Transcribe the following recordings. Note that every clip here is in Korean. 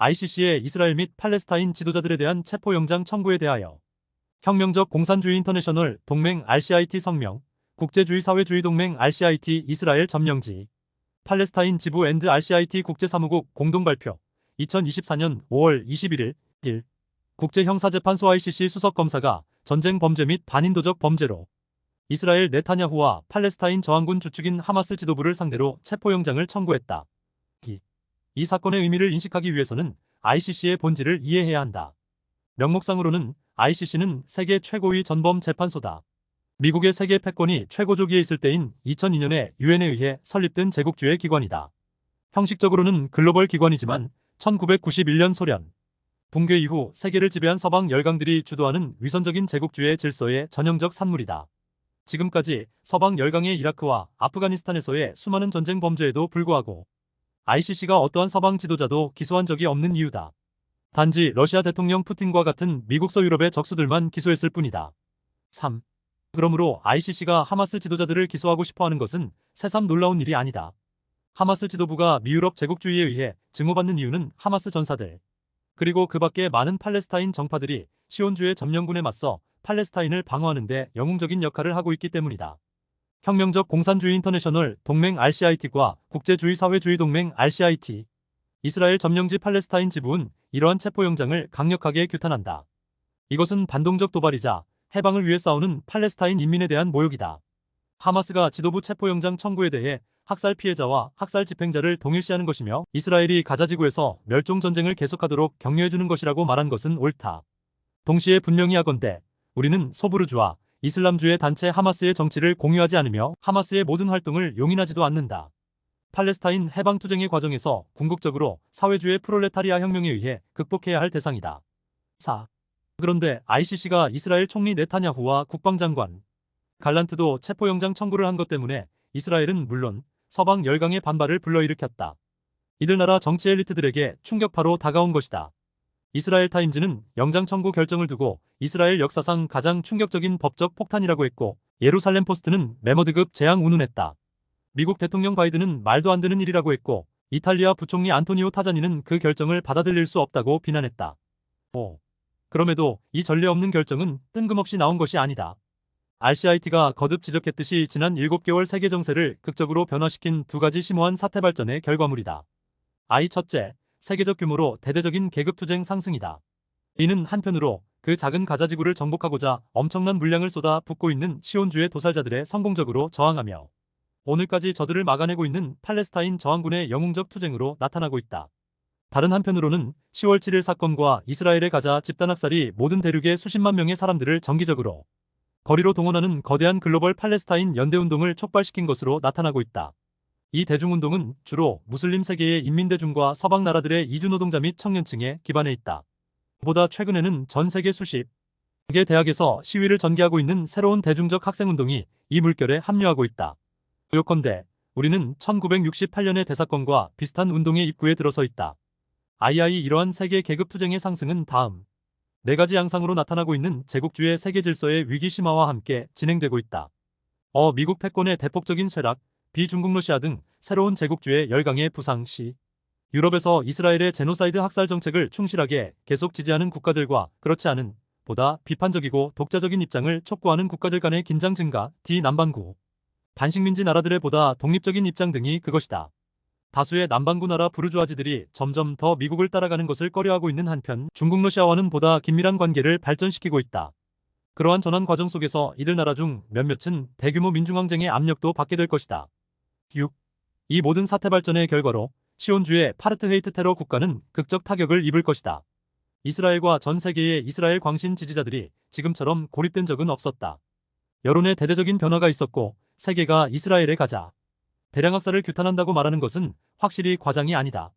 ICC의 이스라엘 및 팔레스타인 지도자들에 대한 체포영장 청구에 대하여 혁명적 공산주의 인터내셔널 동맹 RCIT 성명, 국제주의 사회주의 동맹 RCIT 이스라엘 점령지, 팔레스타인 지부 앤드 RCIT 국제사무국 공동발표 2024년 5월 21일 1. 국제형사재판소 ICC 수석검사가 전쟁 범죄 및 반인도적 범죄로 이스라엘 네타냐후와 팔레스타인 저항군 주축인 하마스 지도부를 상대로 체포영장을 청구했다. 이 사건의 의미를 인식하기 위해서는 ICC의 본질을 이해해야 한다. 명목상으로는 ICC는 세계 최고의 전범 재판소다. 미국의 세계 패권이 최고조기에 있을 때인 2002년에 유엔에 의해 설립된 제국주의 기관이다. 형식적으로는 글로벌 기관이지만 1991년 소련 붕괴 이후 세계를 지배한 서방 열강들이 주도하는 위선적인 제국주의 질서의 전형적 산물이다. 지금까지 서방 열강의 이라크와 아프가니스탄에서의 수많은 전쟁 범죄에도 불구하고 ICC가 어떠한 서방 지도자도 기소한 적이 없는 이유다. 단지 러시아 대통령 푸틴과 같은 미국 서유럽의 적수들만 기소했을 뿐이다. 3. 그러므로 ICC가 하마스 지도자들을 기소하고 싶어하는 것은 새삼 놀라운 일이 아니다. 하마스 지도부가 미유럽 제국주의에 의해 증오받는 이유는 하마스 전사들, 그리고 그 밖에 많은 팔레스타인 정파들이 시온주의 점령군에 맞서 팔레스타인을 방어하는 데 영웅적인 역할을 하고 있기 때문이다. 혁명적 공산주의 인터내셔널 동맹 RCIT과 국제주의 사회주의 동맹 RCIT, 이스라엘 점령지 팔레스타인 지부는 이러한 체포영장을 강력하게 규탄한다. 이것은 반동적 도발이자 해방을 위해 싸우는 팔레스타인 인민에 대한 모욕이다. 하마스가 지도부 체포영장 청구에 대해 학살 피해자와 학살 집행자를 동일시하는 것이며 이스라엘이 가자지구에서 멸종전쟁을 계속하도록 격려해주는 것이라고 말한 것은 옳다. 동시에 분명히 하건대 우리는 소부르주아 이슬람주의 단체 하마스의 정치를 공유하지 않으며 하마스의 모든 활동을 용인하지도 않는다. 팔레스타인 해방투쟁의 과정에서 궁극적으로 사회주의 프롤레타리아 혁명에 의해 극복해야 할 대상이다. 4. 그런데 ICC가 이스라엘 총리 네타냐후와 국방장관 갈란트도 체포영장 청구를 한 것 때문에 이스라엘은 물론 서방 열강의 반발을 불러일으켰다. 이들 나라 정치 엘리트들에게 충격파로 다가온 것이다. 이스라엘 타임즈는 영장 청구 결정을 두고 이스라엘 역사상 가장 충격적인 법적 폭탄이라고 했고 예루살렘 포스트는 메머드급 재앙 운운했다. 미국 대통령 바이든은 말도 안 되는 일이라고 했고 이탈리아 부총리 안토니오 타자니는 그 결정을 받아들일 수 없다고 비난했다. 5. 그럼에도 이 전례 없는 결정은 뜬금없이 나온 것이 아니다. RCIT가 거듭 지적했듯이 지난 7개월 세계 정세를 극적으로 변화시킨 두 가지 심오한 사태 발전의 결과물이다. 첫째, 세계적 규모로 대대적인 계급투쟁 상승이다. 이는 한편으로 그 작은 가자지구를 정복하고자 엄청난 물량을 쏟아 붓고 있는 시온주의 도살자들의 성공적으로 저항하며 오늘까지 저들을 막아내고 있는 팔레스타인 저항군의 영웅적 투쟁으로 나타나고 있다. 다른 한편으로는 10월 7일 사건과 이스라엘의 가자 집단 학살이 모든 대륙의 수십만 명의 사람들을 정기적으로 거리로 동원하는 거대한 글로벌 팔레스타인 연대운동을 촉발시킨 것으로 나타나고 있다. 이 대중운동은 주로 무슬림 세계의 인민대중과 서방 나라들의 이주노동자 및 청년층에 기반해 있다. 보다 최근에는 전 세계 수십 개 대학에서 시위를 전개하고 있는 새로운 대중적 학생운동이 이 물결에 합류하고 있다. 요컨대 우리는 1968년의 대사건과 비슷한 운동의 입구에 들어서 있다. 이러한 세계 계급투쟁의 상승은 다음 4가지 양상으로 나타나고 있는 제국주의 세계 질서의 위기 심화와 함께 진행되고 있다. 미국 패권의 대폭적인 쇠락, 비중국 러시아 등 새로운 제국주의 열강의 부상 시 유럽에서 이스라엘의 제노사이드 학살 정책을 충실하게 계속 지지하는 국가들과 그렇지 않은 보다 비판적이고 독자적인 입장을 촉구하는 국가들 간의 긴장 증가, 남반구 반식민지 나라들의 보다 독립적인 입장 등이 그것이다. 다수의 남반구 나라 부르주아지들이 점점 더 미국을 따라가는 것을 꺼려하고 있는 한편 중국 러시아와는 보다 긴밀한 관계를 발전시키고 있다. 그러한 전환 과정 속에서 이들 나라 중 몇몇은 대규모 민중항쟁의 압력도 받게 될 것이다. 6. 이 모든 사태 발전의 결과로 시온주의 파르트헤이트 테러 국가는 극적 타격을 입을 것이다. 이스라엘과 전 세계의 이스라엘 광신 지지자들이 지금처럼 고립된 적은 없었다. 여론의 대대적인 변화가 있었고 세계가 이스라엘에 가자 대량 학살을 규탄한다고 말하는 것은 확실히 과장이 아니다.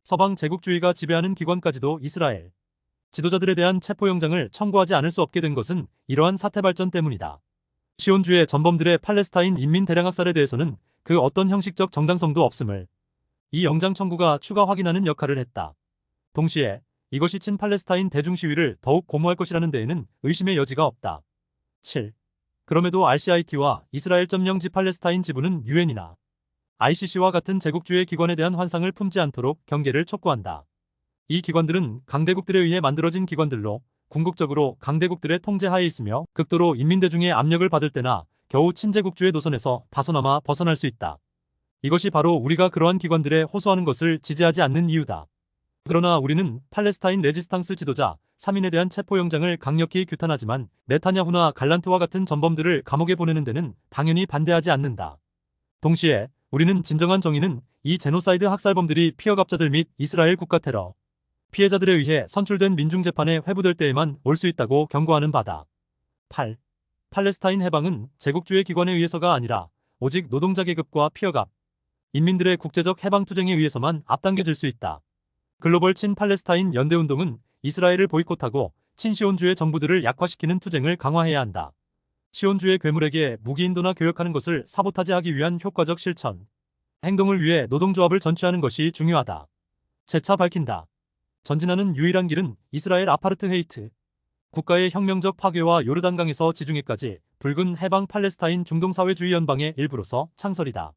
서방 제국주의가 지배하는 기관까지도 이스라엘 지도자들에 대한 체포영장을 청구하지 않을 수 없게 된 것은 이러한 사태 발전 때문이다. 시온주의 전범들의 팔레스타인 인민 대량 학살에 대해서는 그 어떤 형식적 정당성도 없음을 이 영장 청구가 추가 확인하는 역할을 했다. 동시에 이것이 친팔레스타인 대중시위를 더욱 고무할 것이라는 데에는 의심의 여지가 없다. 7. 그럼에도 RCIT와 이스라엘 점령지 팔레스타인 지부는 유엔이나 ICC와 같은 제국주의 기관에 대한 환상을 품지 않도록 경계를 촉구한다. 이 기관들은 강대국들에 의해 만들어진 기관들로 궁극적으로 강대국들의 통제하에 있으며 극도로 인민대중의 압력을 받을 때나 겨우 친제국주의 노선에서 다소나마 벗어날 수 있다. 이것이 바로 우리가 그러한 기관들에 호소하는 것을 지지하지 않는 이유다. 그러나 우리는 팔레스타인 레지스탕스 지도자 3인에 대한 체포영장을 강력히 규탄하지만 네타냐후나 갈란트와 같은 전범들을 감옥에 보내는 데는 당연히 반대하지 않는다. 동시에 우리는 진정한 정의는 이 제노사이드 학살범들이 피어갑자들 및 이스라엘 국가 테러 피해자들에 의해 선출된 민중재판에 회부될 때에만 올 수 있다고 경고하는 바다. 8. 팔레스타인 해방은 제국주의 기관에 의해서가 아니라 오직 노동자 계급과 피어갑, 인민들의 국제적 해방 투쟁에 의해서만 앞당겨질 수 있다. 글로벌 친팔레스타인 연대운동은 이스라엘을 보이콧하고 친시온주의 정부들을 약화시키는 투쟁을 강화해야 한다. 시온주의 괴물에게 무기 인도나 교역하는 것을 사보타지하기 위한 효과적 실천, 행동을 위해 노동조합을 전취하는 것이 중요하다. 재차 밝힌다. 전진하는 유일한 길은 이스라엘 아파르트헤이트, 국가의 혁명적 파괴와 요르단강에서 지중해까지 붉은 해방 팔레스타인 중동사회주의 연방의 일부로서 창설이다.